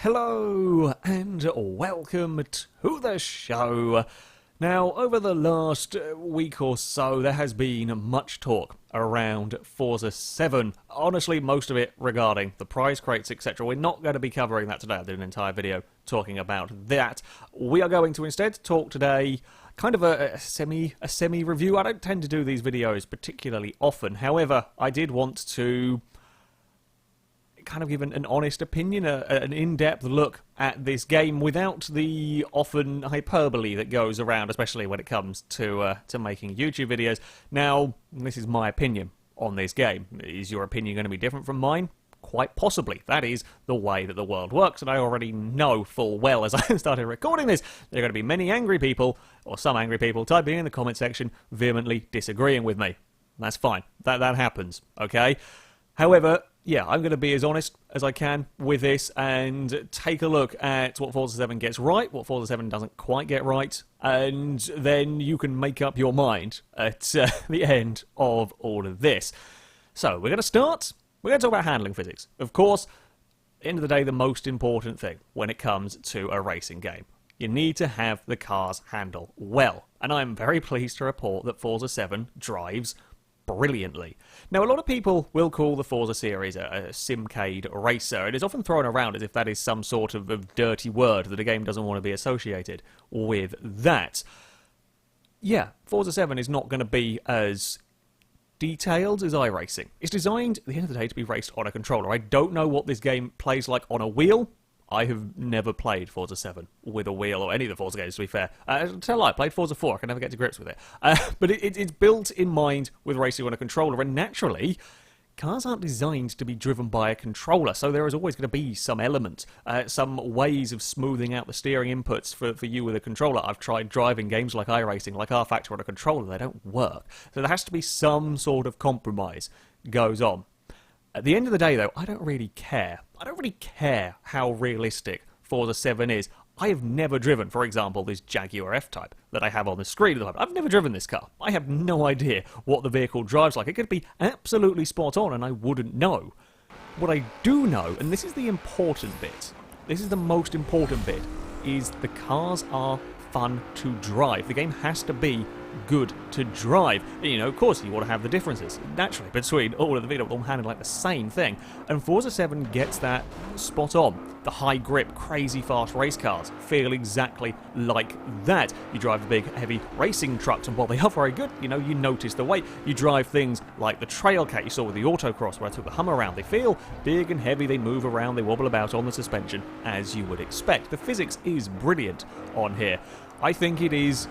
Hello and welcome to the show. Now, over the last week or so, there has been much talk around Forza 7. Honestly, most of it regarding the prize crates, etc. We're not going to be covering that today. I did an entire video talking about that. We are going to instead talk today kind of a semi review. I don't tend to do these videos particularly often. However, I did want to kind of give an honest opinion, an in-depth look at this game without the often hyperbole that goes around, especially when it comes to making YouTube videos. Now, this is my opinion on this game. Is your opinion going to be different from mine? Quite possibly. That is the way that the world works, and I already know full well as I started recording this, there are going to be many angry people, or some angry people, typing in the comment section, vehemently disagreeing with me. That's fine. That happens, okay? However, yeah, I'm going to be as honest as I can with this and take a look at what Forza 7 gets right, what Forza 7 doesn't quite get right, and then you can make up your mind at the end of all of this. So, we're going to start. We're going to talk about handling physics. Of course, at the end of the day, the most important thing when it comes to a racing game. You need to have the cars handle well. And I'm very pleased to report that Forza 7 drives brilliantly. Now, a lot of people will call the Forza series a simcade racer. It is often thrown around as if that is some sort of dirty word that a game doesn't want to be associated with that. Yeah, Forza 7 is not going to be as detailed as iRacing. It's designed, at the end of the day, to be raced on a controller. I don't know what this game plays like on a wheel. I have never played Forza 7 with a wheel, or any of the Forza games, to be fair. Tell a lie, I played Forza 4, I can never get to grips with it. But it's built in mind with racing on a controller, and naturally, cars aren't designed to be driven by a controller, so there is always going to be some element, some ways of smoothing out the steering inputs for you with a controller. I've tried driving games like iRacing, like R-Factor on a controller, they don't work. So there has to be some sort of compromise goes on. At the end of the day, though, I don't really care. I don't really care how realistic Forza 7 is. I have never driven, for example, this Jaguar F-Type that I have on the screen at the moment. I've never driven this car. I have no idea what the vehicle drives like. It could be absolutely spot on, and I wouldn't know. What I do know, and this is the important bit, this is the most important bit, is the cars are fun to drive. The game has to be good to drive. You know, of course, you want to have the differences, naturally, between all of the videos, all handling like the same thing. And Forza 7 gets that spot on. The high grip, crazy fast race cars feel exactly like that. You drive the big, heavy racing trucks, and while they are very good, you know, you notice the weight. You drive things like the Trailcat you saw with the autocross, where I took the Hummer around. They feel big and heavy, they move around, they wobble about on the suspension, as you would expect. The physics is brilliant on here. I think it is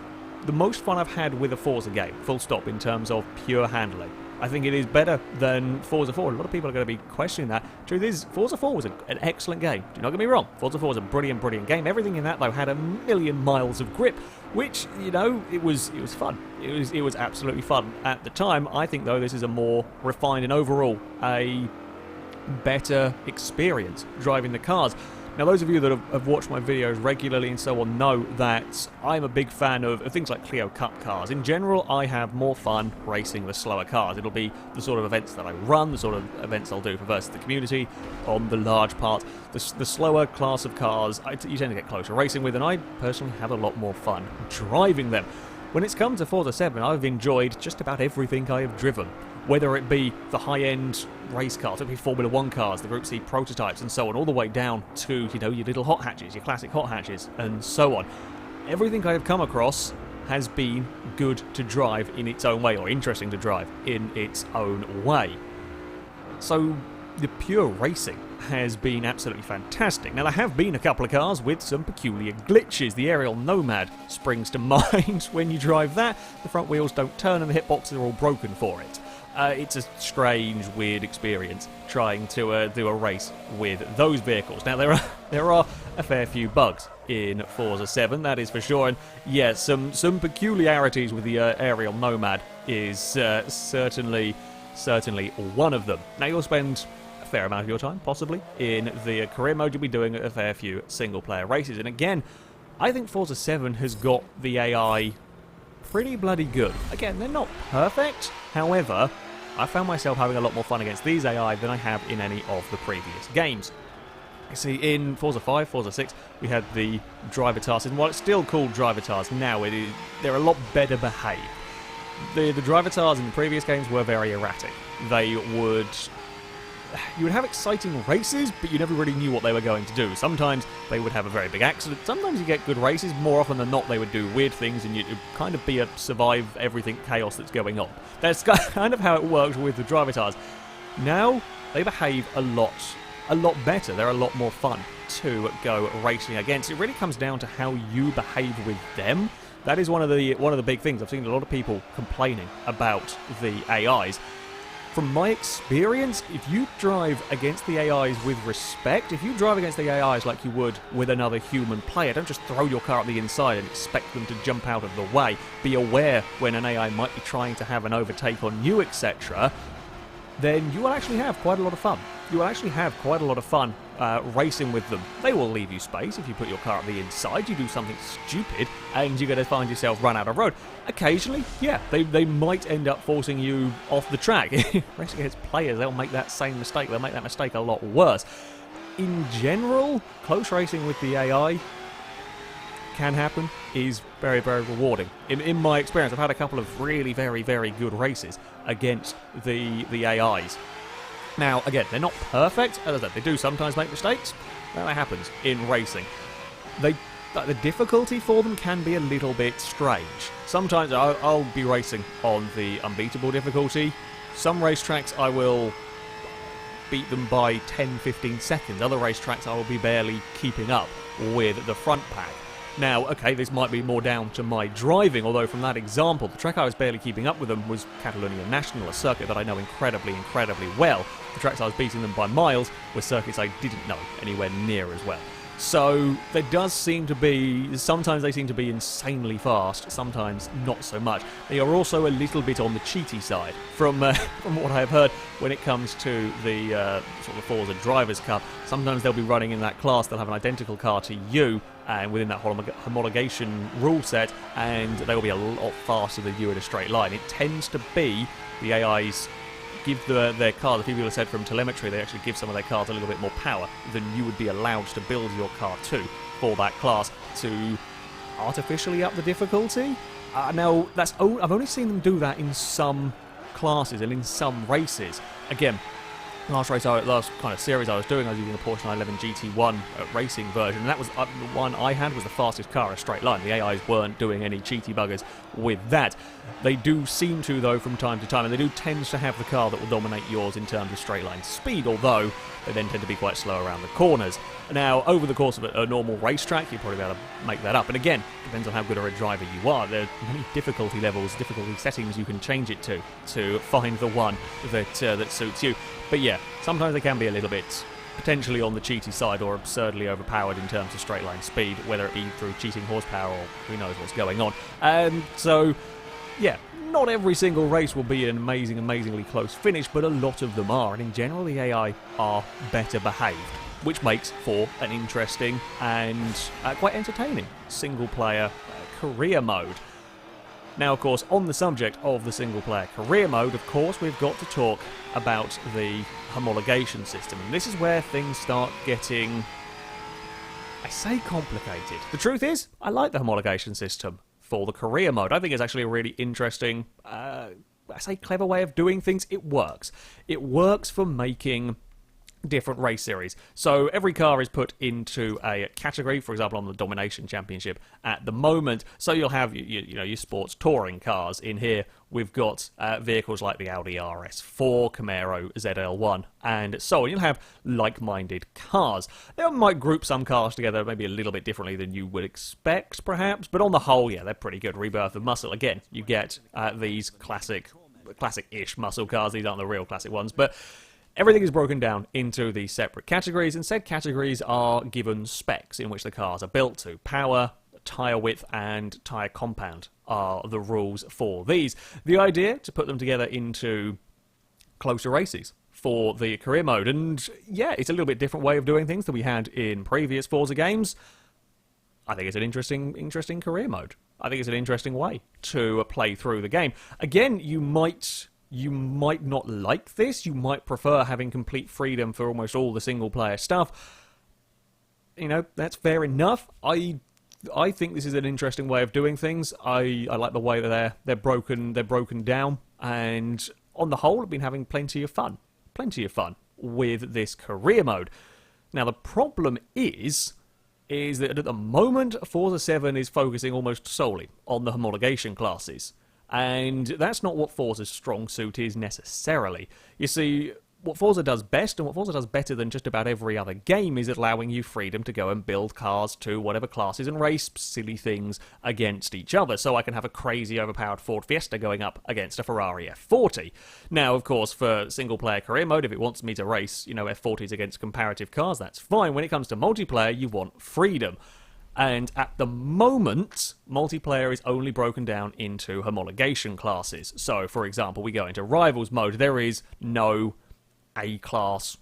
the most fun I've had with a Forza game, full stop, in terms of pure handling. I think it is better than Forza 4. A lot of people are going to be questioning that. Truth is, Forza 4 was an excellent game. Do not get me wrong. Forza 4 was a brilliant, brilliant game. Everything in that, though, had a million miles of grip, which, you know, it was fun. It was absolutely fun at the time. I think, though, this is a more refined and overall a better experience driving the cars. Now, those of you that have watched my videos regularly and so on know that I'm a big fan of things like Clio Cup cars. In general, I have more fun racing the slower cars. It'll be the sort of events that I run, the sort of events I'll do for versus the community on the large part. The slower class of cars, you tend to get closer racing with, and I personally have a lot more fun driving them. When it's come to Forza 7, I've enjoyed just about everything I have driven. Whether it be the high-end race cars, it be Formula 1 cars, the Group C prototypes and so on, all the way down to, you know, your little hot hatches, your classic hot hatches and so on. Everything I have come across has been good to drive in its own way, or interesting to drive in its own way. So the pure racing has been absolutely fantastic. Now, there have been a couple of cars with some peculiar glitches. The Aerial Nomad springs to mind when you drive that. The front wheels don't turn and the hitboxes are all broken for it. It's a strange, weird experience trying to do a race with those vehicles. Now, there are a fair few bugs in Forza 7, that is for sure, and yeah, some peculiarities with the Aerial Nomad is certainly one of them. Now, you'll spend a fair amount of your time, possibly, in the career mode. You'll be doing a fair few single-player races, and again, I think Forza 7 has got the AI pretty bloody good. Again, they're not perfect, however, I found myself having a lot more fun against these AI than I have in any of the previous games. See, in Forza 5, Forza 6, we had the driver tasks, and while it's still called driver tasks, now they're a lot better behaved. The driver tasks in the previous games were very erratic. You would have exciting races, but you never really knew what they were going to do. Sometimes they would have a very big accident, sometimes you get good races, more often than not they would do weird things, and you'd kind of be a survive everything chaos that's going on. That's kind of how it works with the driver tasks. Now, they behave a lot better. They're a lot more fun to go racing against. It really comes down to how you behave with them. That is one of the big things. I've seen a lot of people complaining about the AIs. From my experience, if you drive against the AIs with respect, if you drive against the AIs like you would with another human player, don't just throw your car up the inside and expect them to jump out of the way. Be aware when an AI might be trying to have an overtake on you, etc., then you will actually have quite a lot of fun. You will actually have quite a lot of fun racing with them. They will leave you space if you put your car up the inside, you do something stupid, and you're going to find yourself run out of road. Occasionally, yeah, they might end up forcing you off the track. Racing against players, they'll make that same mistake. They'll make that mistake a lot worse. In general, close racing with the AI can happen, is very, very rewarding. In my experience, I've had a couple of really very, very good races against the AIs. Now, again, they're not perfect. As I said, they do sometimes make mistakes. That happens in racing. The difficulty for them can be a little bit strange. Sometimes I'll be racing on the unbeatable difficulty. Some racetracks I will beat them by 10-15 seconds. Other racetracks I will be barely keeping up with the front pack. Now, okay, this might be more down to my driving, although from that example, the track I was barely keeping up with them was Catalonia National, a circuit that I know incredibly, incredibly well. The tracks I was beating them by miles were circuits I didn't know anywhere near as well. So there does seem to be, sometimes they seem to be insanely fast, sometimes not so much. They are also a little bit on the cheaty side. From what I've heard, when it comes to the sort of Forza Drivers' Cup, sometimes they'll be running in that class, they'll have an identical car to you, and within that homologation rule set, and they will be a lot faster than you in a straight line. It tends to be the AIs give their cars, the people who said from telemetry, they actually give some of their cars a little bit more power than you would be allowed to build your car to for that class to artificially up the difficulty. Now, I've only seen them do that in some classes and in some races. Again, last kind of series I was doing, I was using a Porsche 911 GT1 racing version, and that was the one I had was the fastest car in a straight line. The AIs weren't doing any cheaty buggers with that. They do seem to, though, from time to time, and they do tend to have the car that will dominate yours in terms of straight line speed, although they then tend to be quite slow around the corners. Now, over the course of a normal racetrack, you'll probably be able to make that up. And again, depends on how good a driver you are. There are many difficulty levels, difficulty settings you can change it to find the one that suits you. But yeah, sometimes they can be a little bit potentially on the cheaty side or absurdly overpowered in terms of straight line speed, whether it be through cheating horsepower or who knows what's going on. So, yeah, not every single race will be an amazingly close finish, but a lot of them are. And in general, the AI are better behaved, which makes for an interesting and quite entertaining single-player career mode. Now, of course, on the subject of the single-player career mode, of course, we've got to talk about the homologation system. And this is where things start getting, I say, complicated. The truth is, I like the homologation system for the career mode. I think it's actually a really interesting, I say clever way of doing things. It works. It works for making different race series. So every car is put into a category, for example on the Domination Championship at the moment. So you'll have your sports touring cars in here. We've got vehicles like the Audi RS4, Camaro ZL1, and so on. You'll have like-minded cars. They might group some cars together maybe a little bit differently than you would expect, perhaps, but on the whole, yeah, they're pretty good. Rebirth of muscle. Again, you get these classic-ish muscle cars. These aren't the real classic ones, but everything is broken down into these separate categories, and said categories are given specs in which the cars are built to. Power, tyre width, and tyre compound are the rules for these. The idea to put them together into closer races for the career mode, and yeah, it's a little bit different way of doing things than we had in previous Forza games. I think it's an interesting career mode. I think it's an interesting way to play through the game. Again, you might not like this. You might prefer having complete freedom for almost all the single-player stuff. that's fair enough. I think this is an interesting way of doing things. I like the way that they're broken down, and on the whole, I've been having plenty of fun with this career mode. Now the problem is that at the moment Forza 7 is focusing almost solely on the homologation classes, and that's not what Forza's strong suit is necessarily. You see, what Forza does best, and what Forza does better than just about every other game, is allowing you freedom to go and build cars to whatever classes and race silly things against each other. So I can have a crazy overpowered Ford Fiesta going up against a Ferrari F40. Now, of course, for single-player career mode, if it wants me to race, F40s against comparative cars, that's fine. When it comes to multiplayer, you want freedom. And at the moment, multiplayer is only broken down into homologation classes. So, for example, we go into Rivals mode. There is no A-class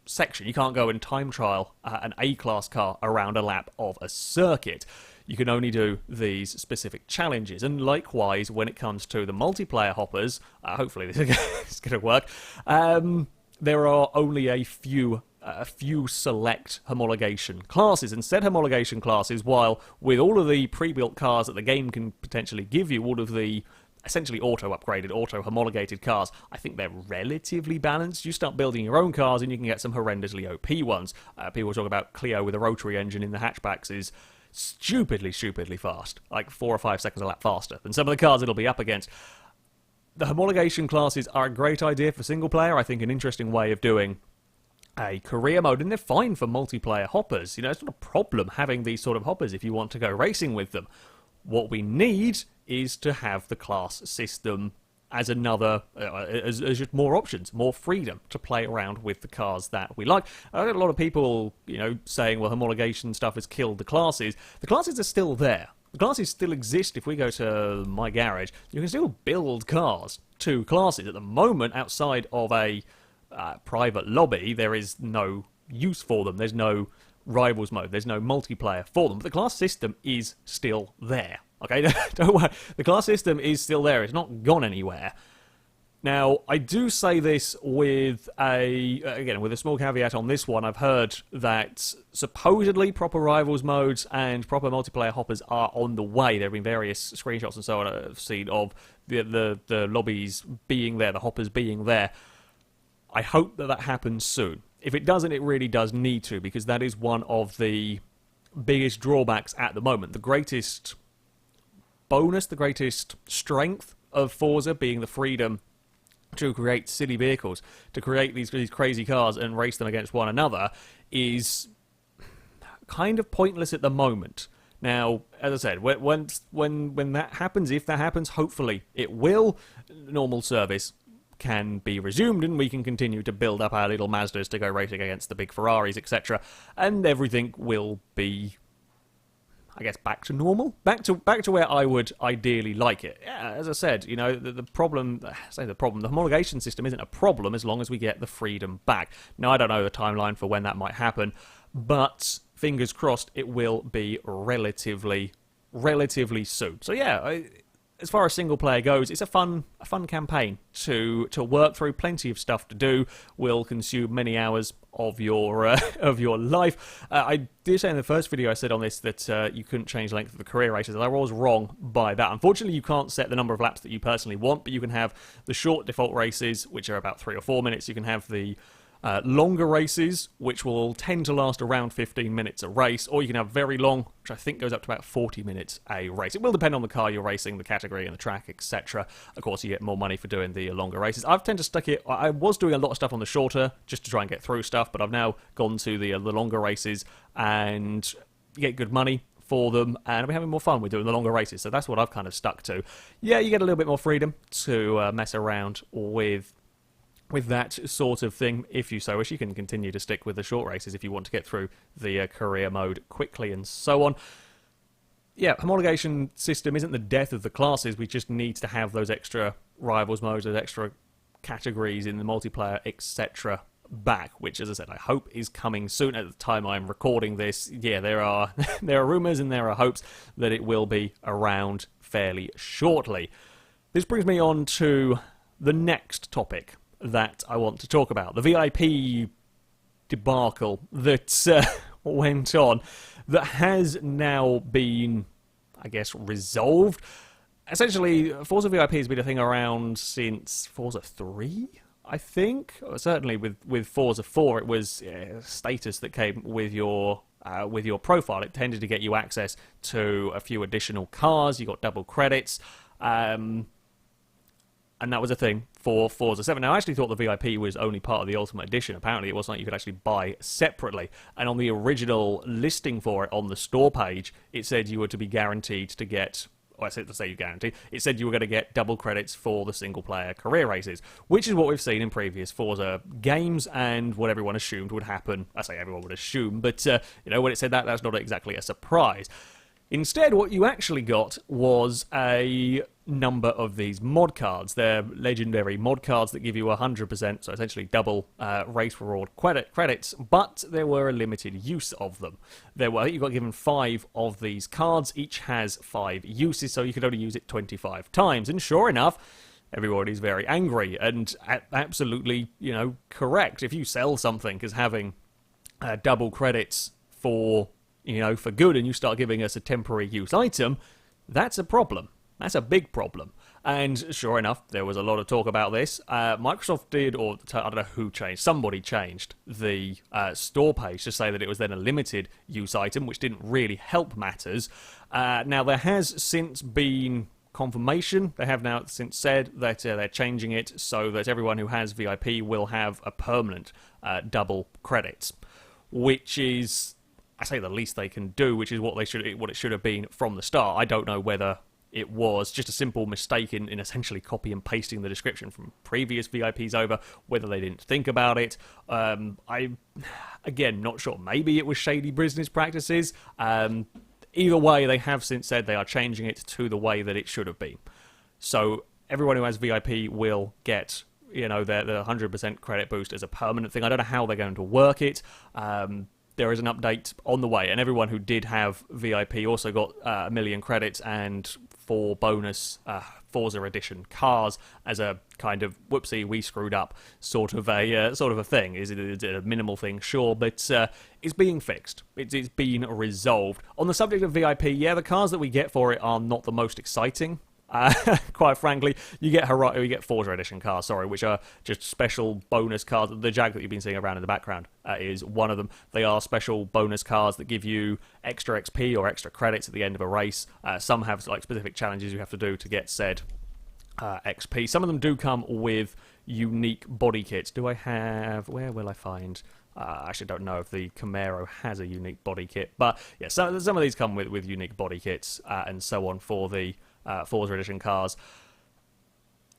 section. You can't go and time trial an A-class car around a lap of a circuit. You can only do these specific challenges. And likewise, when it comes to the multiplayer hoppers, hopefully this is going to work, there are only a few select homologation classes. And said homologation classes, while with all of the pre-built cars that the game can potentially give you, all of the essentially auto-upgraded, auto-homologated cars, I think they're relatively balanced. You start building your own cars and you can get some horrendously OP ones. People talk about Clio with a rotary engine in the hatchbacks is stupidly fast, like 4 or 5 seconds a lap faster than some of the cars it'll be up against. The homologation classes are a great idea for single player. I think an interesting way of doing a career mode, and they're fine for multiplayer hoppers. It's not a problem having these sort of hoppers if you want to go racing with them. What we need is to have the class system as another, as just more options, more freedom to play around with the cars that we like. I get a lot of people, saying, well, homologation stuff has killed the classes. The classes are still there. The classes still exist. If we go to my garage, you can still build cars to classes. At the moment, outside of a private lobby, there is no use for them. There's no Rivals mode. There's no multiplayer for them. But the class system is still there. Okay, don't worry. The class system is still there. It's not gone anywhere. Now, I do say this with a small caveat on this one. I've heard that supposedly proper Rivals modes and proper multiplayer hoppers are on the way. There have been various screenshots and so on I've seen of the lobbies being there, the hoppers being there. I hope that happens soon. If it doesn't, it really does need to, because that is one of the biggest drawbacks at the moment. The greatest bonus, the greatest strength of Forza being the freedom to create silly vehicles, to create these crazy cars and race them against one another, is kind of pointless at the moment. Now, as I said, when that happens, if that happens, hopefully it will, normal service can be resumed and we can continue to build up our little Mazdas to go racing against the big Ferraris, etc. And everything will be, I guess, back to normal, back to where I would ideally like it. Yeah, as I said, the homologation system isn't a problem as long as we get the freedom back. Now, I don't know the timeline for when that might happen, but fingers crossed it will be relatively soon. So yeah, as far as single player goes, it's a fun campaign to work through. Plenty of stuff to do. Will consume many hours of your life. I did say in the first video I said on this that you couldn't change the length of the career races. I was wrong by that. Unfortunately, you can't set the number of laps that you personally want, but you can have the short default races, which are about 3 or 4 minutes. You can have the longer races, which will tend to last around 15 minutes a race, or you can have very long, which I think goes up to about 40 minutes a race. It will depend on the car you're racing, the category and the track, etc. Of course, you get more money for doing the longer races. I've tended to stick it. I was doing a lot of stuff on the shorter, just to try and get through stuff, but I've now gone to the longer races, and you get good money for them, and I've been having more fun with doing the longer races, so that's what I've kind of stuck to. Yeah, you get a little bit more freedom to mess around with that sort of thing, if you so wish. You can continue to stick with the short races if you want to get through the career mode quickly and so on. Yeah, homologation system isn't the death of the classes. We just need to have those extra Rivals modes, those extra categories in the multiplayer, etc. back, which, as I said, I hope is coming soon. At the time I'm recording this, yeah, there are rumours and there are hopes that it will be around fairly shortly. This brings me on to the next topic that I want to talk about, the VIP debacle that went on that has now been, I guess, resolved. Essentially, Forza VIP has been a thing around since Forza 3, I think. Or certainly with Forza 4, it was status that came with your profile. It tended to get you access to a few additional cars. You got double credits. And that was a thing for Forza 7. Now, I actually thought the VIP was only part of the Ultimate Edition. Apparently, it wasn't like you could actually buy separately. And on the original listing for it on the store page, it said you were to be guaranteed to get... Well, I said to say you guaranteed. It said you were going to get double credits for the single-player career races, which is what we've seen in previous Forza games and what everyone assumed would happen. I say everyone would assume, but, when it said that, that's not exactly a surprise. Instead, what you actually got was a number of these mod cards. They're legendary mod cards that give you 100%, so essentially double race reward credits, but there were a limited use of them. You got given 5 of these cards. Each has 5 uses, so you could only use it 25 times. And sure enough, everybody's very angry, and absolutely, correct. If you sell something as having double credits for good, and you start giving us a temporary use item, that's a problem. That's a big problem. And sure enough, there was a lot of talk about this. Microsoft did, or I don't know who changed, somebody changed the store page to say that it was then a limited use item, which didn't really help matters. Now, there has since been confirmation. They have now since said that they're changing it so that everyone who has VIP will have a permanent double credits, which is, I say, the least they can do, which is what it should have been from the start. I don't know whether it was just a simple mistake in essentially copy and pasting the description from previous VIPs over, whether they didn't think about it. Again, not sure. Maybe it was shady business practices. Either way, they have since said they are changing it to the way that it should have been. So everyone who has VIP will get their 100% credit boost as a permanent thing. I don't know how they're going to work it. There is an update on the way, and everyone who did have VIP also got 1 million credits and 4 bonus Forza Edition cars as a kind of whoopsie, we screwed up sort of a thing. Is it a minimal thing? Sure, but it's being fixed. It's been resolved. On the subject of VIP, the cars that we get for it are not the most exciting. Quite frankly, you get Forza Edition cars, which are just special bonus cars. The Jag that you've been seeing around in the background is one of them. They are special bonus cars that give you extra XP or extra credits at the end of a race. Some have specific challenges you have to do to get said XP. Some of them do come with unique body kits. Where will I find? I actually don't know if the Camaro has a unique body kit, but yeah, some of these come with unique body kits and so on for the Forza Edition cars.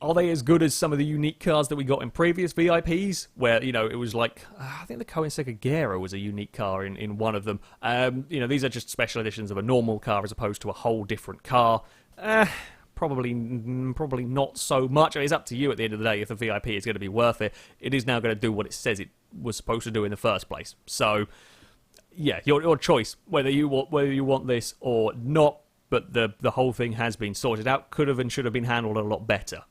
Are they as good as some of the unique cars that we got in previous VIPs? Where, it was I think the Koenigsegg Agera was a unique car in one of them. These are just special editions of a normal car as opposed to a whole different car. Probably not so much. It's up to you at the end of the day if the VIP is going to be worth it. It is now going to do what it says it was supposed to do in the first place. So, yeah, your choice, whether you want this or not. But the whole thing has been sorted out. Could have and should have been handled a lot better.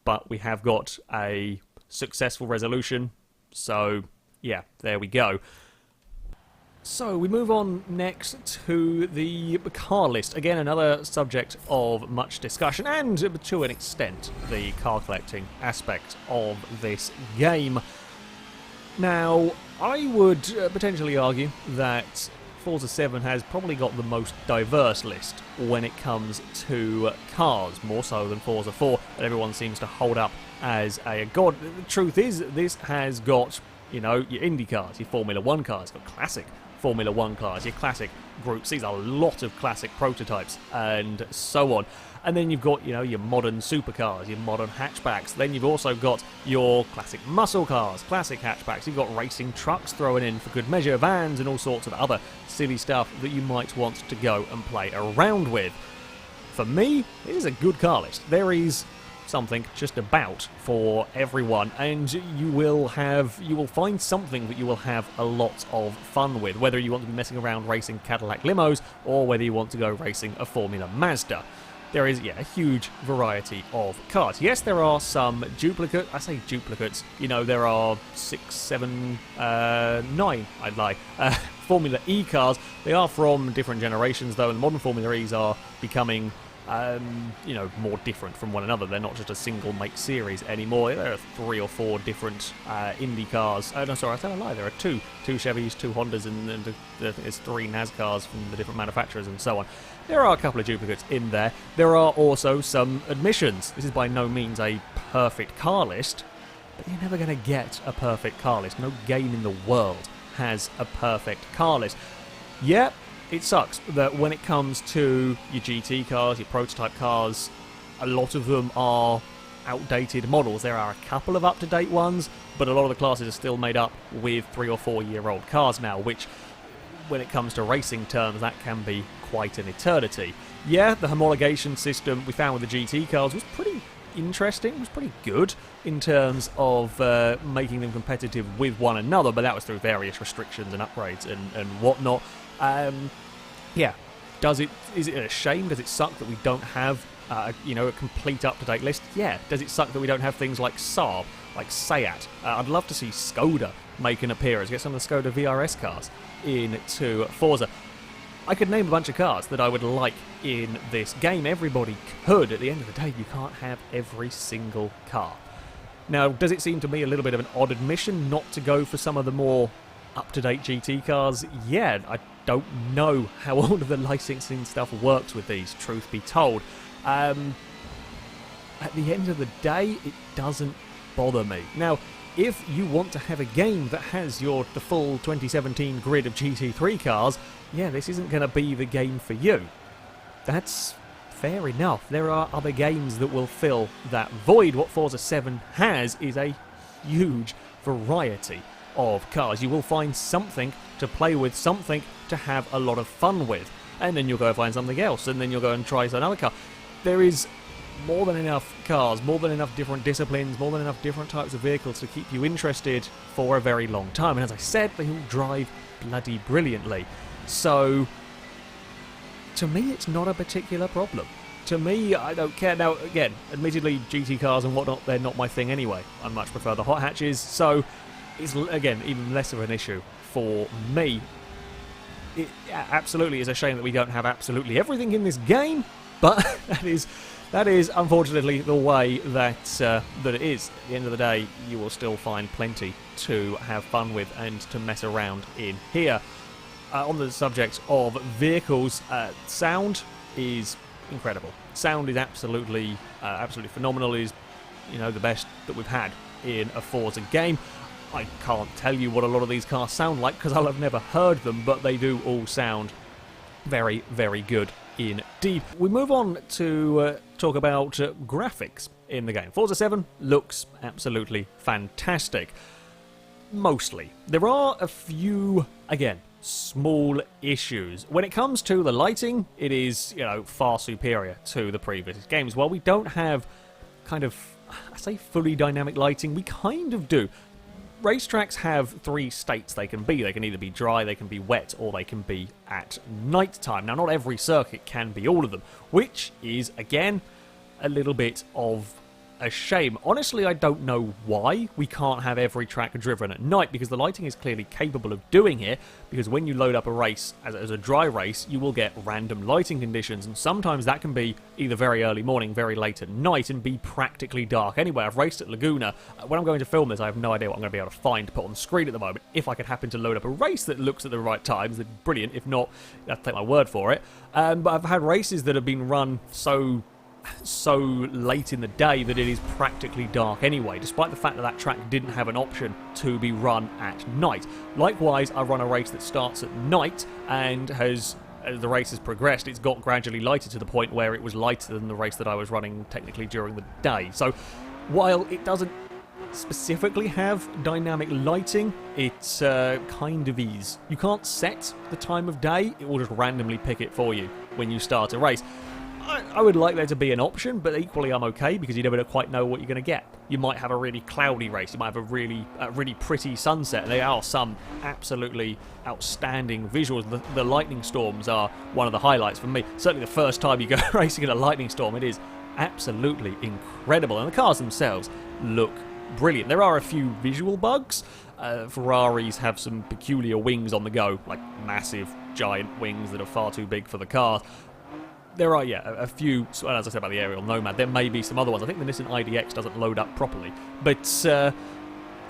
But we have got a successful resolution. So, yeah, there we go. So, we move on next to the car list. Again, another subject of much discussion, and to an extent, the car collecting aspect of this game. Now, I would potentially argue that Forza 7 has probably got the most diverse list when it comes to cars, more so than Forza 4, that everyone seems to hold up as a god. The truth is, this has got, your Indy cars, your Formula 1 cars, got classic Formula 1 cars, your classic Group C's, a lot of classic prototypes, and so on. And then you've got, your modern supercars, your modern hatchbacks. Then you've also got your classic muscle cars, classic hatchbacks. You've got racing trucks thrown in for good measure, vans, and all sorts of other silly stuff that you might want to go and play around with. For me, it is a good car list. There is something just about for everyone, and you will find something that you will have a lot of fun with, whether you want to be messing around racing Cadillac limos or whether you want to go racing a Formula Mazda. There is, a huge variety of cars. Yes, there are some duplicates. I say duplicates. There are 6, 7, 9, I'd lie, Formula E cars. They are from different generations, though, and modern Formula E's are becoming more different from one another. They're not just a single make series anymore. There are 3 or 4 different Indy cars. Oh, no, sorry, I tell a lie. There are two Chevys, 2 Hondas, and there's 3 NASCARs from the different manufacturers and so on. There are a couple of duplicates in there. There are also some admissions. This is by no means a perfect car list, but you're never going to get a perfect car list. No game in the world has a perfect car list. Yeah, it sucks that when it comes to your GT cars, your prototype cars, a lot of them are outdated models. There are a couple of up-to-date ones, but a lot of the classes are still made up with 3 or 4 year old cars now, which, when it comes to racing terms, that can be quite an eternity. Yeah, the homologation system we found with the GT cars was pretty interesting, was pretty good in terms of making them competitive with one another, but that was through various restrictions and upgrades and whatnot. Is it a shame? Does it suck that we don't have a complete up-to-date list? Yeah. Does it suck that we don't have things like Saab, like Seat? I'd love to see Skoda make an appearance, get some of the Skoda VRS cars into Forza. I could name a bunch of cars that I would like in this game. Everybody could. At the end of the day, you can't have every single car. Now, does it seem to me a little bit of an odd admission not to go for some of the more up-to-date GT cars? Yeah, I don't know how all of the licensing stuff works with these, truth be told. At the end of the day, it doesn't bother me. Now, if you want to have a game that has the full 2017 grid of GT3 cars, yeah, this isn't going to be the game for you. That's fair enough. There are other games that will fill that void. What Forza 7 has is a huge variety of cars. You will find something to play with, something to have a lot of fun with, and then you'll go find something else, and then you'll go and try another car. There is more than enough cars, more than enough different disciplines, more than enough different types of vehicles to keep you interested for a very long time. And as I said, they all drive bloody brilliantly. So, to me, it's not a particular problem. To me, I don't care. Now, again, admittedly, GT cars and whatnot, they're not my thing anyway. I much prefer the hot hatches, so it's, again, even less of an issue for me. It absolutely is a shame that we don't have absolutely everything in this game, but that is unfortunately the way that it is. At the end of the day, you will still find plenty to have fun with and to mess around in here. On the subject of vehicles, sound is incredible. Sound is absolutely phenomenal. It is, the best that we've had in a Forza game. I can't tell you what a lot of these cars sound like because I'll have never heard them, but they do all sound very, very good indeed. We move on to talk about graphics in the game. Forza 7 looks absolutely fantastic. Mostly. There are a few, again, small issues. When it comes to the lighting, it is, far superior to the previous games. While we don't have I say fully dynamic lighting, we kind of do. Racetracks have 3 states they can be. They can either be dry, they can be wet, or they can be at night time. Now, not every circuit can be all of them, which is, again, a little bit of a shame. Honestly, I don't know why we can't have every track driven at night, because the lighting is clearly capable of doing it, because when you load up a race as a dry race, you will get random lighting conditions, and sometimes that can be either very early morning, very late at night, and be practically dark. Anyway, I've raced at Laguna. When I'm going to film this, I have no idea what I'm going to be able to find to put on the screen at the moment. If I could happen to load up a race that looks at the right times, then brilliant. If not, I have to take my word for it. But I've had races that have been run so late in the day that it is practically dark anyway, despite the fact that track didn't have an option to be run at night. Likewise, I run a race that starts at night and as the race has progressed, it's got gradually lighter to the point where it was lighter than the race that I was running technically during the day. So while it doesn't specifically have dynamic lighting, it kind of is. You can't set the time of day, it will just randomly pick it for you when you start a race. I would like there to be an option, but equally I'm okay because you never quite know what you're going to get. You might have a really cloudy race, you might have a really pretty sunset, and there are some absolutely outstanding visuals. The lightning storms are one of the highlights for me. Certainly the first time you go racing in a lightning storm, it is absolutely incredible, and the cars themselves look brilliant. There are a few visual bugs. Ferraris have some peculiar wings on the go, like massive, giant wings that are far too big for the car. There are, a few, well, as I said about the Aerial Nomad, there may be some other ones. I think the Nissan IDX doesn't load up properly. But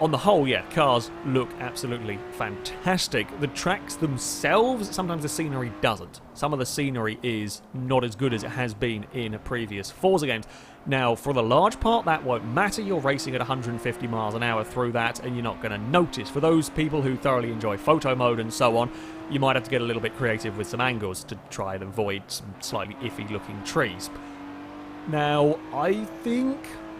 on the whole, cars look absolutely fantastic. The tracks themselves, sometimes the scenery doesn't. Some of the scenery is not as good as it has been in previous Forza games. Now, for the large part, that won't matter. You're racing at 150 miles an hour through that, and you're not going to notice. For those people who thoroughly enjoy photo mode and so on, you might have to get a little bit creative with some angles to try and avoid some slightly iffy-looking trees. Now, I think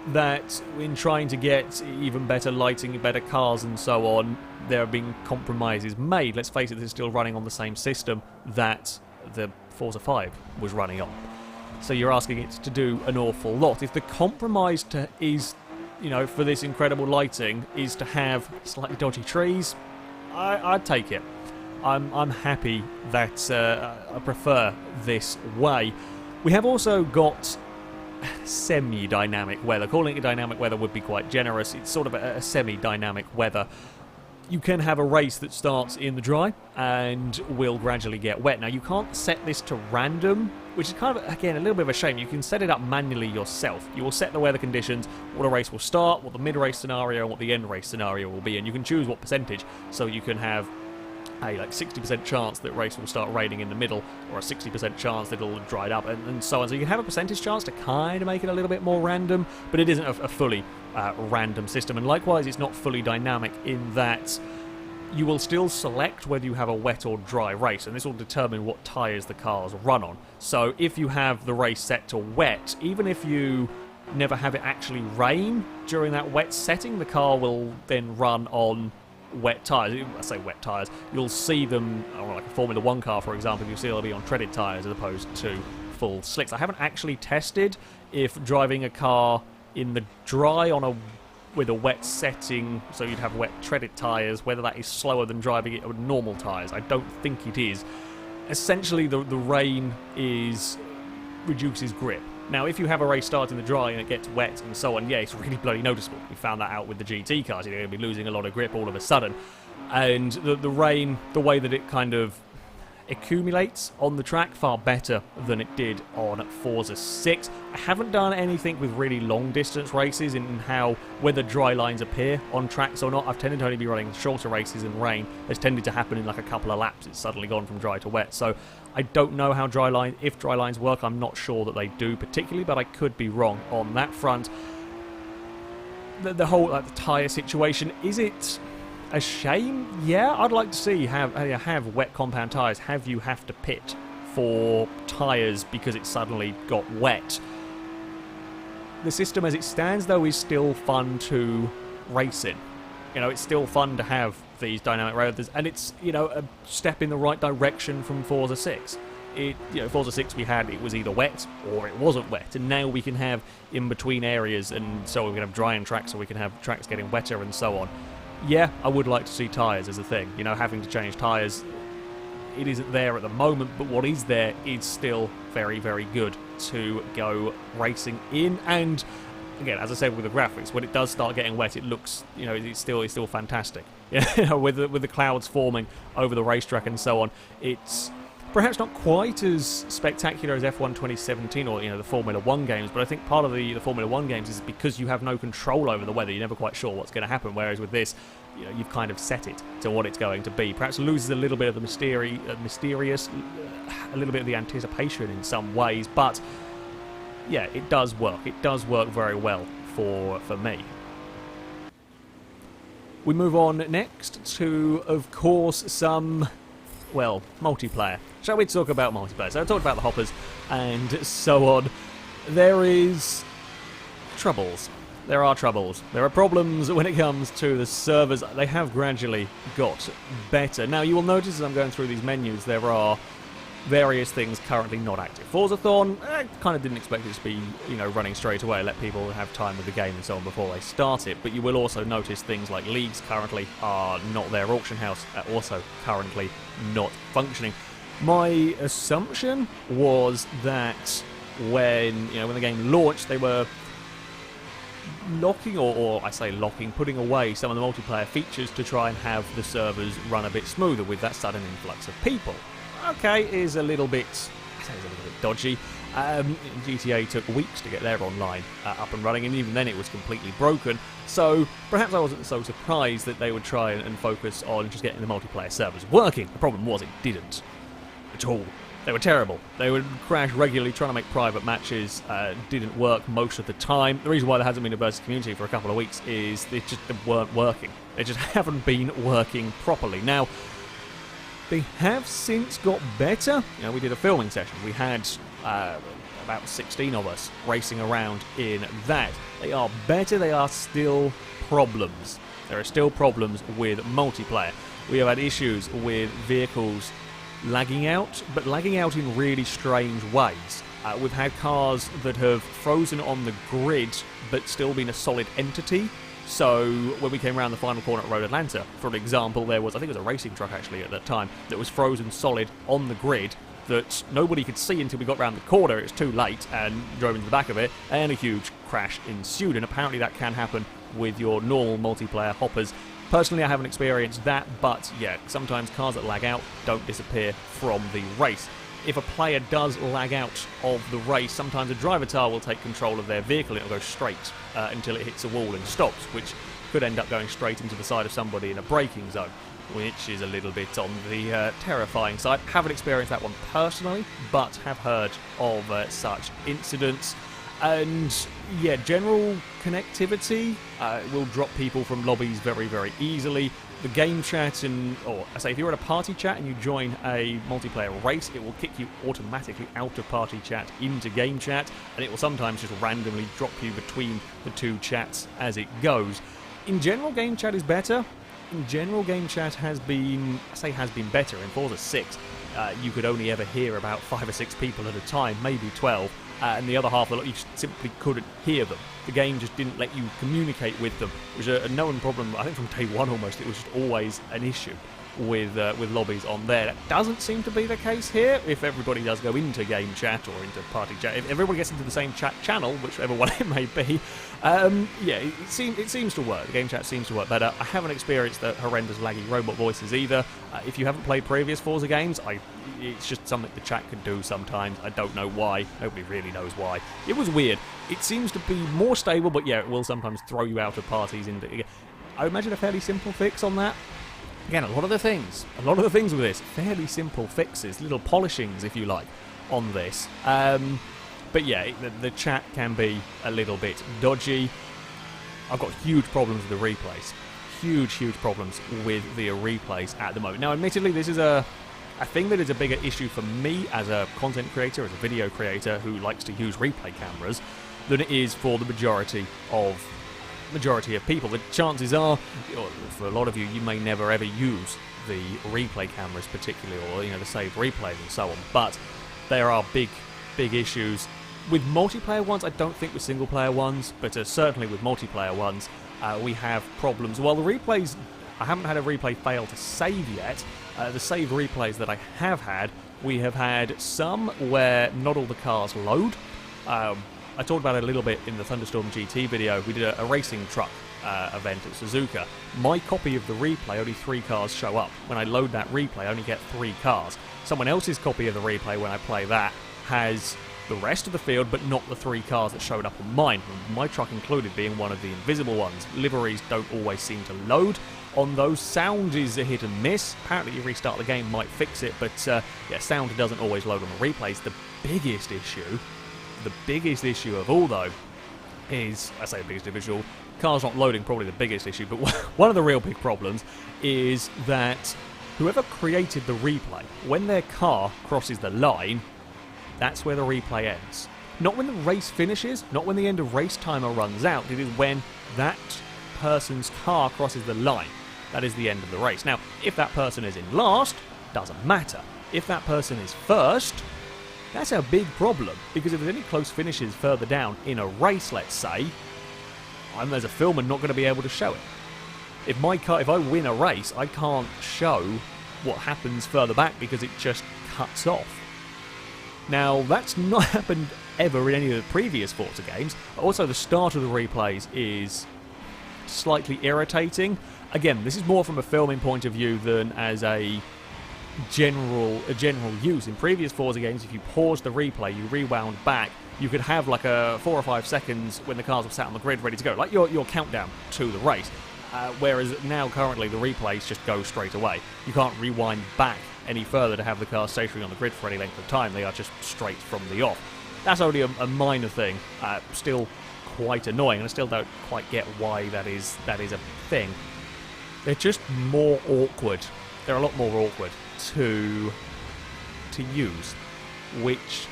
that in trying to get even better lighting, better cars and so on, there have been compromises made. Let's face it, this is still running on the same system that the Forza 5 was running on. So you're asking it to do an awful lot. If the compromise is, for this incredible lighting, is to have slightly dodgy trees, I'd take it. I'm happy that I prefer this way. We have also got semi-dynamic weather. Calling it dynamic weather would be quite generous. It's sort of a semi-dynamic weather. You can have a race that starts in the dry and will gradually get wet. Now, you can't set this to random, which is kind of, again, a little bit of a shame. You can set it up manually yourself. You will set the weather conditions, what a race will start, what the mid-race scenario, and what the end-race scenario will be, and you can choose what percentage. So you can have a 60% chance that race will start raining in the middle, or a 60% chance that it'll have dried up, and so on. So you can have a percentage chance to kind of make it a little bit more random, but it isn't a fully random system. And likewise, it's not fully dynamic in that you will still select whether you have a wet or dry race, and this will determine what tyres the cars run on. So if you have the race set to wet, even if you never have it actually rain during that wet setting, the car will then run on wet tyres. I say wet tyres, you'll see them, like a Formula 1 car for example, you'll see they'll be on treaded tyres as opposed to full slicks. I haven't actually tested if driving a car in the dry with a wet setting, so you'd have wet treaded tyres, whether that is slower than driving it with normal tyres. I don't think it is. Essentially the rain reduces grip. Now, if you have a race start in the dry and it gets wet and so on, it's really bloody noticeable. We found that out with the GT cars. You're going to be losing a lot of grip all of a sudden. And the rain, the way that it kind of accumulates on the track, far better than it did on Forza 6. I haven't done anything with really long distance races in whether dry lines appear on tracks or not. I've tended to only be running shorter races in rain. It's tended to happen in like a couple of laps. It's suddenly gone from dry to wet. So I don't know how if dry lines work. I'm not sure that they do particularly, but I could be wrong on that front. The whole the tyre situation, is it a shame? Yeah, I'd like to see have wet compound tyres. Have you have to pit for tyres because it suddenly got wet. The system as it stands, though, is still fun to race in. It's still fun to have these dynamic roaders, and it's, a step in the right direction from Forza 6. Forza 6 it was either wet or it wasn't wet, and now we can have in-between areas, and so we can have drying tracks, or we can have tracks getting wetter and so on. Yeah, I would like to see tyres as a thing. Having to change tyres, it isn't there at the moment, but what is there is still very, very good to go racing in. And again, as I said with the graphics, when it does start getting wet, it looks, it's still fantastic. With the clouds forming over the racetrack and so on, it's perhaps not quite as spectacular as F1 2017 or the Formula 1 games, but I think part of the Formula 1 games is because you have no control over the weather. You're never quite sure what's going to happen, whereas with this, you've kind of set it to what it's going to be. Perhaps loses a little bit of the mysterious, a little bit of the anticipation in some ways, but yeah, it does work. It does work very well for me. We move on next to, of course, some multiplayer. Shall we talk about multiplayer? So I talked about the hoppers and so on. There is troubles. There are troubles. There are problems when it comes to the servers. They have gradually got better. Now, you will notice as I'm going through these menus, there are various things currently not active. Forzathon, I kind of didn't expect it to be, running straight away, let people have time with the game and so on before they start it, but you will also notice things like leagues currently are not there. Auction House are also currently not functioning. My assumption was that when the game launched, they were locking, or I say locking, putting away some of the multiplayer features to try and have the servers run a bit smoother with that sudden influx of people. Okay, is a little bit, I say it's a little bit dodgy. GTA took weeks to get their online up and running, and even then it was completely broken. So perhaps I wasn't so surprised that they would try and focus on just getting the multiplayer servers working. The problem was it didn't at all. They were terrible. They would crash regularly, trying to make private matches didn't work most of the time. The reason why there hasn't been a versus community for a couple of weeks is they just weren't working. They just haven't been working properly. Now, they have since got better. You know, we did a filming session. We had about 16 of us racing around in that. They are better. They are still problems. There are still problems with multiplayer. We have had issues with vehicles lagging out, but lagging out in really strange ways. We've had cars that have frozen on the grid but still been a solid entity. So when we came around the final corner at Road Atlanta, for example, there was, I think it was a racing truck actually at that time, that was frozen solid on the grid that nobody could see until we got round the corner. It was too late and drove into the back of it, and a huge crash ensued. And apparently that can happen with your normal multiplayer hoppers. Personally, I haven't experienced that, but yeah, sometimes cars that lag out don't disappear from the race. If a player does lag out of the race, sometimes a driver tile will take control of their vehicle and it'll go straight until it hits a wall and stops, which could end up going straight into the side of somebody in a braking zone, which is a little bit on the terrifying side. Haven't experienced that one personally, but have heard of such incidents. And yeah, general connectivity will drop people from lobbies very, very easily. The game chat, or I say, if you're in a party chat and you join a multiplayer race, it will kick you automatically out of party chat into game chat, and it will sometimes just randomly drop you between the two chats as it goes. In general, game chat is better. In general, game chat has been, better. In Forza 6, you could only ever hear about 5 or 6 people at a time, maybe 12. And the other half of the lot, you just simply couldn't hear them. The game just didn't let you communicate with them, which was a known problem. I think from day one almost, it was just always an issue with lobbies on there. That doesn't seem to be the case here. If everybody does go into game chat or into party chat, if everybody gets into the same chat channel, whichever one it may be, yeah, it seems to work. The game chat seems to work better. I haven't experienced the horrendous laggy robot voices either. If you haven't played previous Forza games, it's just something the chat can do sometimes. I don't know why. Nobody really knows why. It was weird. It seems to be more stable, but yeah, it will sometimes throw you out of parties. I imagine a fairly simple fix on that. Again, a lot of the things with this, fairly simple fixes, little polishings, if you like, on this. But yeah, the chat can be a little bit dodgy. I've got huge problems with the replays. Huge problems with the replays at the moment. Now, admittedly, this is a thing that is a bigger issue for me as a content creator, as a video creator who likes to use replay cameras, than it is for the majority of people. The chances are, for a lot of you, you may never ever use the replay cameras particularly, or the saved replays and so on. But there are big issues with multiplayer ones. I don't think with single player ones, but certainly with multiplayer ones, we have problems. Well, the replays, I haven't had a replay fail to save yet. The save replays that I have had, we have had some where not all the cars load. I talked about it a little bit in the Thunderstorm GT video. We did a racing truck event at Suzuka. My copy of the replay, only 3 cars show up. When I load that replay, I only get 3 cars. Someone else's copy of the replay, when I play that, has the rest of the field, but not the 3 cars that showed up on mine. My truck included being one of the invisible ones. Liveries don't always seem to load on those. Sound is a hit and miss. Apparently you restart the game might fix it, but yeah, sound doesn't always load on the replays. The biggest issue of all, though, is, I say the biggest issue, cars not loading, probably the biggest issue, but one of the real big problems is that whoever created the replay, when their car crosses the line, that's where the replay ends. Not when the race finishes, not when the end of race timer runs out. It is when that person's car crosses the line. That is the end of the race. Now, if that person is in last, doesn't matter. If that person is first, that's a big problem, because if there's any close finishes further down in a race, let's say, I'm, as a filmer, not going to be able to show it. If I win a race, I can't show what happens further back because it just cuts off. Now, that's not happened ever in any of the previous Forza games. Also, the start of the replays is slightly irritating. Again, this is more from a filming point of view than as a general use. In previous Forza games, if you paused the replay, you rewound back, you could have like a 4 or 5 seconds when the cars were sat on the grid ready to go, like your countdown to the race. Whereas now, currently, the replays just go straight away. You can't rewind back any further to have the cars stationary on the grid for any length of time. They are just straight from the off. That's only a minor thing. Still quite annoying, and I still don't quite get why that is a thing. They're just more awkward. They're a lot more awkward to use, which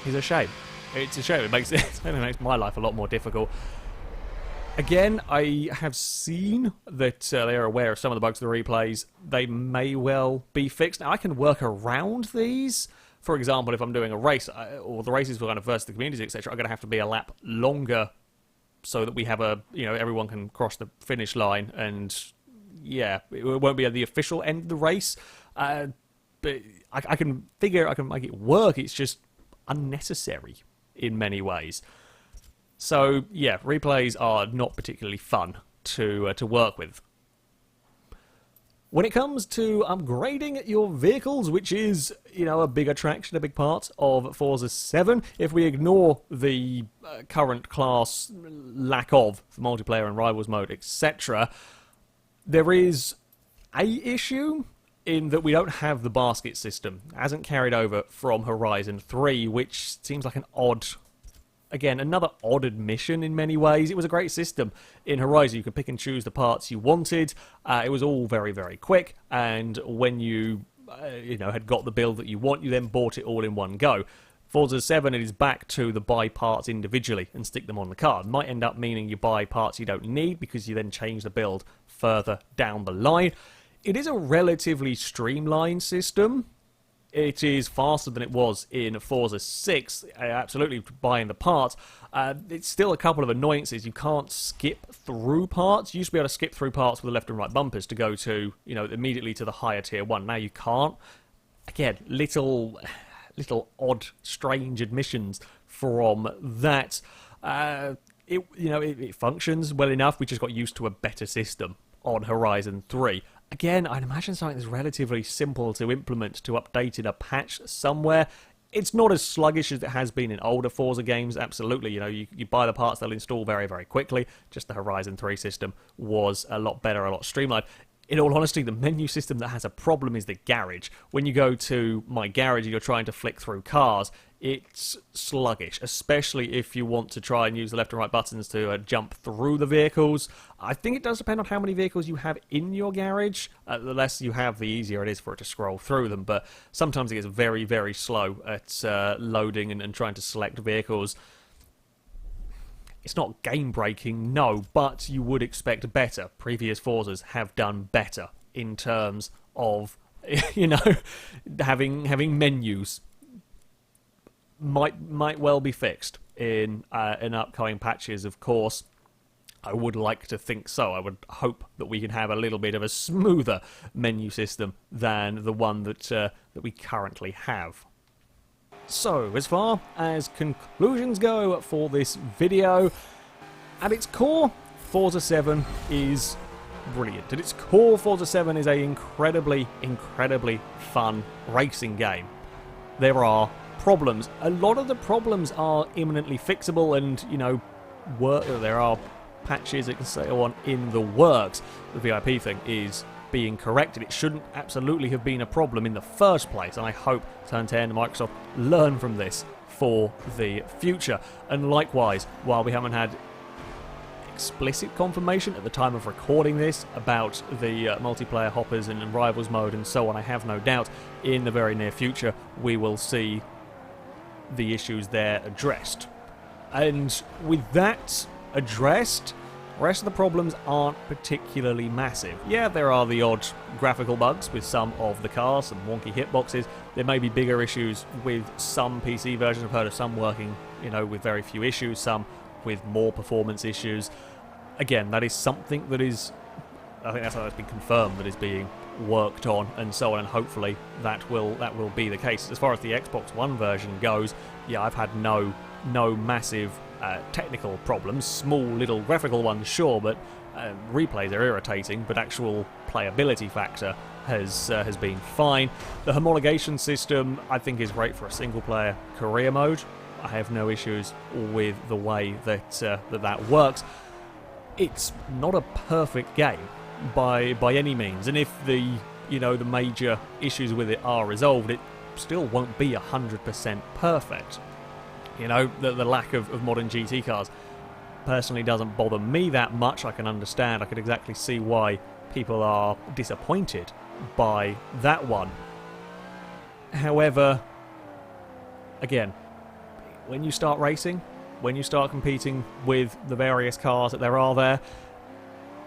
is a shame. It's a shame. It makes my life a lot more difficult. Again, I have seen that they are aware of some of the bugs of the replays. They may well be fixed. Now, I can work around these. For example, if I'm doing a race, or the races for kind of versus the communities, etc., I'm going to have to be a lap longer so that we have everyone can cross the finish line, and yeah, it won't be at the official end of the race. But I can make it work. It's just unnecessary in many ways. So yeah, replays are not particularly fun to work with. When it comes to upgrading your vehicles, which is, a big attraction, a big part of Forza 7, if we ignore the current class lack of multiplayer and rivals mode, etc., there is a issue in that we don't have the basket system. It hasn't carried over from Horizon 3, which seems like an odd... Again, another odd admission in many ways. It was a great system. In Horizon, you could pick and choose the parts you wanted. It was all very, very quick. And when you, had got the build that you want, you then bought it all in one go. Forza 7, it is back to the buy parts individually and stick them on the car. It might end up meaning you buy parts you don't need because you then change the build further down the line. It is a relatively streamlined system. It is faster than it was in Forza 6, absolutely buying the parts. It's still a couple of annoyances. You can't skip through parts. You used to be able to skip through parts with the left and right bumpers to go to, immediately to the higher tier 1. Now you can't. Again, little odd, strange admissions from that. It functions well enough. We just got used to a better system on Horizon 3. Again, I'd imagine something that's relatively simple to implement, to update in a patch somewhere. It's not as sluggish as it has been in older Forza games, absolutely. You buy the parts, they'll install very, very quickly. Just the Horizon 3 system was a lot better, a lot streamlined. In all honesty, the menu system that has a problem is the garage. When you go to My Garage and you're trying to flick through cars, it's sluggish, especially if you want to try and use the left and right buttons to jump through the vehicles. I think it does depend on how many vehicles you have in your garage. The less you have, the easier it is for it to scroll through them, but sometimes it gets very, very slow at loading and trying to select vehicles. It's not game-breaking, no, but you would expect better. Previous Forzas have done better in terms of, having menus. Might well be fixed in upcoming patches, of course. I would like to think so. I would hope that we can have a little bit of a smoother menu system than the one that we currently have. So, as far as conclusions go for this video, at its core, Forza 7 is brilliant. At its core, Forza 7 is an incredibly, incredibly fun racing game. There are problems. A lot of the problems are imminently fixable and, there are patches that can go on in the works. The VIP thing is being corrected. It shouldn't absolutely have been a problem in the first place, and I hope Turn 10 and Microsoft learn from this for the future. And likewise, while we haven't had explicit confirmation at the time of recording this about the multiplayer hoppers and rivals mode and so on, I have no doubt in the very near future we will see the issues there addressed. And with that addressed, the rest of the problems aren't particularly massive. Yeah, there are the odd graphical bugs with some of the cars, some wonky hitboxes. There may be bigger issues with some PC versions. I've heard of some working, with very few issues, some with more performance issues. Again, that is something that is, I think that's how it's been confirmed, that is being worked on and so on, and hopefully that will be the case. As far as the Xbox One version goes, yeah, I've had no massive technical problems. Small little graphical ones, sure, but replays are irritating, but actual playability factor has been fine. The homologation system, I think, is great for a single-player career mode. I have no issues with the way that that works. It's not a perfect game by any means, and if the major issues with it are resolved, it still won't be 100% perfect. The lack of modern GT cars personally doesn't bother me that much. I can understand, I could exactly see why people are disappointed by that one. However, again, when you start racing, when you start competing with the various cars that there are there,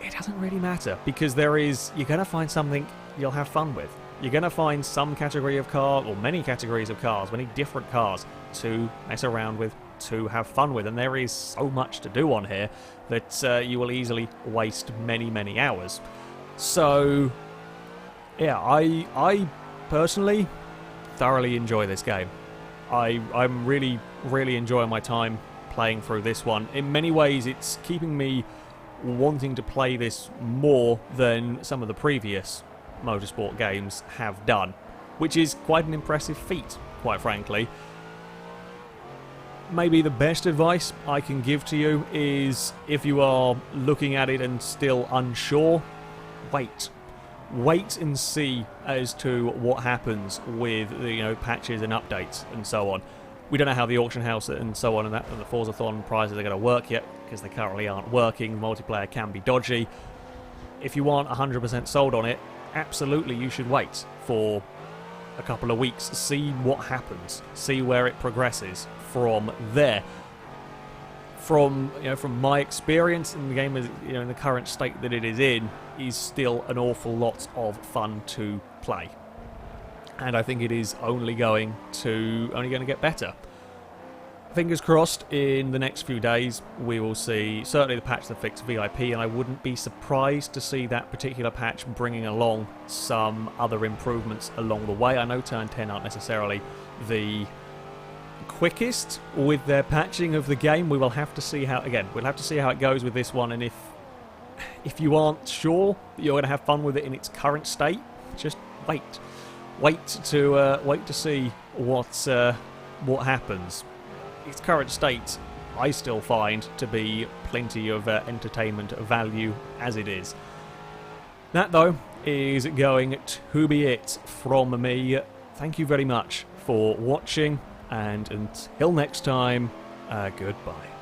it doesn't really matter, because you're going to find something you'll have fun with. You're going to find some category of car, or many categories of cars, many different cars to mess around with, to have fun with, and there is so much to do on here that you will easily waste many hours. So, yeah, I personally thoroughly enjoy this game. I'm really enjoying my time playing through this one. In many ways, it's keeping me wanting to play this more than some of the previous motorsport games have done, which is quite an impressive feat, quite frankly. Maybe the best advice I can give to you is, if you are looking at it and still unsure, wait and see as to what happens with the patches and updates and so on. We don't know how the auction house and so on and the Forzathon prizes are going to work yet, because they currently aren't working. Multiplayer can be dodgy. If you aren't 100% sold on it, absolutely you should wait for a couple of weeks, see what happens, see where it progresses from there. From my experience in the game, in the current state that it is still an awful lot of fun to play, and I think it is only going to get better. Fingers crossed, in the next few days we will see certainly the patch that fixed VIP, and I wouldn't be surprised to see that particular patch bringing along some other improvements along the way. I know Turn 10 aren't necessarily the quickest with their patching of the game. We'll have to see how it goes with this one, and if you aren't sure that you're going to have fun with it in its current state, just wait to see what happens. Its current state, I still find to be plenty of entertainment value as it is. That, though, is going to be it from me. Thank you very much for watching, and until next time, goodbye.